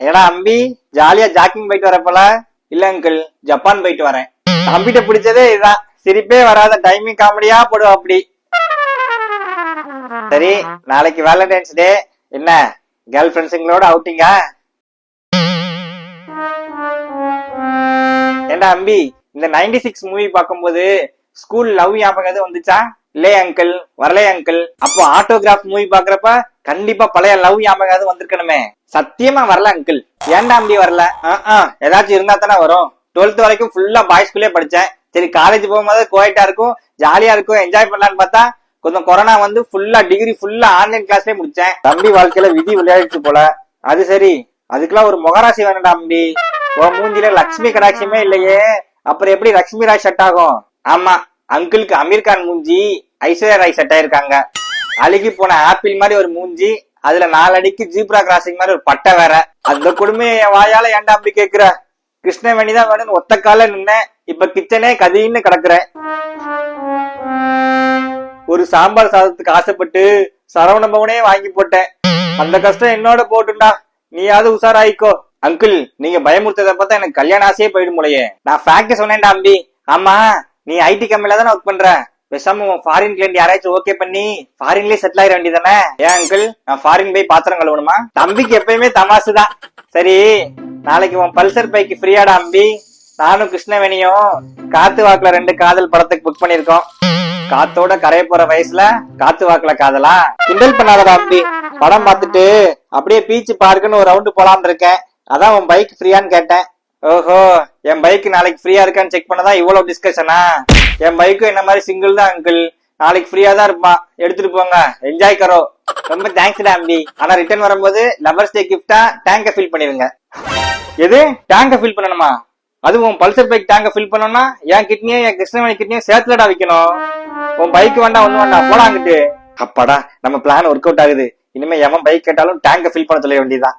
ஏடா அம்பி ஜாலியா ஜாக்கிங் போயிட்டு வரப்போல. இல்ல அங்கிள், ஜப்பான் போயிட்டு வரேன். தம்பிட்ட பிடிச்சதே இதுதான், சிரிப்பே வராத டைமிங் காமெடியா போடுவா அப்படி. சரி, நாளைக்கு வேலண்டைன்ஸ் டே, என்ன கேர்ள் ஃபிரெண்ட்ஸுங்களோட அவுட்டிங்கா? ஏண்டா அம்பி, இந்த 96 மூவி பார்க்கும்போது ஸ்கூல் லவ் ஞாபகம் வந்துச்சா? இல்லையே அங்கிள், வரலையே அங்கிள். அப்போ ஆட்டோகிராஃப் மூவி பாக்குறப்ப கண்டிப்பா பழைய லவ் ஞாபகம் வந்திருக்கணுமே. சத்தியமா வரல அங்கிள். ஏன்டா அம்பி வரல? ஏதாச்சும் இருந்தா தானே வரும். 12th வரைக்கும் ஃபுல்லா பாய்ஸ் ஸ்கூல்லே படிச்சேன். சரி, காலேஜ் போகும்போது கோயட்டா இருக்கும், ஜாலியா இருக்கும், என்ஜாய் பண்ணலான்னு பார்த்தா கொஞ்சம் கொரோனா வந்து ஃபுல்லா டிகிரி ஃபுல்லா ஆன்லைன் கிளாஸ்லயே முடிச்சேன். தம்பி வாழ்க்கையில விதி விளையாடிச்சு போல. அது சரி, அதுக்கெல்லாம் ஒரு முகராசி வேணும்டா அம்பி. உன் மூஞ்சில லட்சுமி கடாட்சியமே இல்லையே, அப்புறம் எப்படி லட்சுமி ராய் செட் ஆகும்? ஆமா, அங்கிளுக்கு அமீர் கான் மூஞ்சி, ஐஸ்வர்யா ராய் செட் ஆயிருக்காங்க. அழுகி போன ஆப்பிள் மாதிரி ஒரு மூஞ்சி, அதுல 4 அடிக்கு ஜீப்ரா கிராசிங் மாதிரி ஒரு பட்டை வேற. அந்த கொடுமையை என் வாயால ஏன்டா அப்படி கேக்குற? கிருஷ்ணவேணி தான் வேணும்னு ஒத்த கால நின்ன, இப்ப கிச்சனே கதின்னு கிடக்குறேன். ஒரு சாம்பார் சாதத்துக்கு ஆசைப்பட்டு சரவண பவனே வாங்கி போட்டேன். அந்த கஷ்டம் என்னோட போட்டுண்டா, நீயாவது உஷாராயிக்கோ. அங்கிள், நீங்க பயமுறுத்ததை பார்த்தா எனக்கு கல்யாண ஆசையே போயிடும் போலயே. நான் ஃபேக்ட் சொன்னேன்டா அம்பி. ஆமா, நீ ஐடி கம்பெனில தானே ஒர்க் பண்ற. பேசாம உன் ஃபாரின் கிளைண்ட் யாராச்சும் ஓகே பண்ணி ஃபாரின்லயே செட்டில் ஆயிட வேண்டியதானே? ஏன் அங்கிள், நான் ஃபாரின் போய் பாத்திரம் கழுவணுமா? தம்பிக்கு எப்பயுமே தமாசுதான். சரி, நாளைக்கு உன் பல்சர் பைக்கு ஃப்ரீயாடா அம்பி. நானும் கிருஷ்ணவேணியும் காத்து வாக்குல 2 காதல் படத்துக்கு புக் பண்ணிருக்கோம். காத்தோட கரைய போற வயசுல காத்து வாக்குல காதலா? கிண்டல் பண்ணாதடா அம்பி. படம் பார்த்துட்டு அப்படியே பீச் பார்க்குன்னு ஒரு ரவுண்டு போலான்னு இருக்கேன். அதான் உன் பைக் ஃப்ரீயான்னு கேட்டேன். ஓஹோ, என் பைக் நாளைக்கு ஃப்ரீயா இருக்கான்னு செக் பண்ணதான் இவ்வளவு டிஸ்கஷனா? என் பைக்கும் என்ன மாதிரி சிங்கிள் தான் அங்கிள், நாளைக்கு ஃப்ரீயா தான் இருப்பான். எடுத்துட்டு போங்க, என்ஜாய் கரோ. ரொம்ப தேங்க்ஸ்டா அம்பி. ஆனா ரிட்டர்ன் வரும்போது லவர்ஸ் டே கிஃப்டா டேங்க ஃபில் பண்ணிருங்க. எது, டேங்க ஃபில் பண்ணணுமா? அது உன் பல்சர் பைக் டேங்க ஃபில் பண்ணணும்னா என் கிட்னியும் என் கிருஷ்ணவேணி கிட்னியும் சேர்த்துலடா வைக்கணும். உன் பைக் வேண்டாம், ஒண்ணு வேண்டாம், போலாங்கிட்டு. அப்பாடா, நம்ம பிளான் ஒர்க் அவுட் ஆகுது. இனிமே எவன் பைக் கேட்டாலும் டேங்க ஃபில் பண்ண சொல்ல வேண்டியதான்.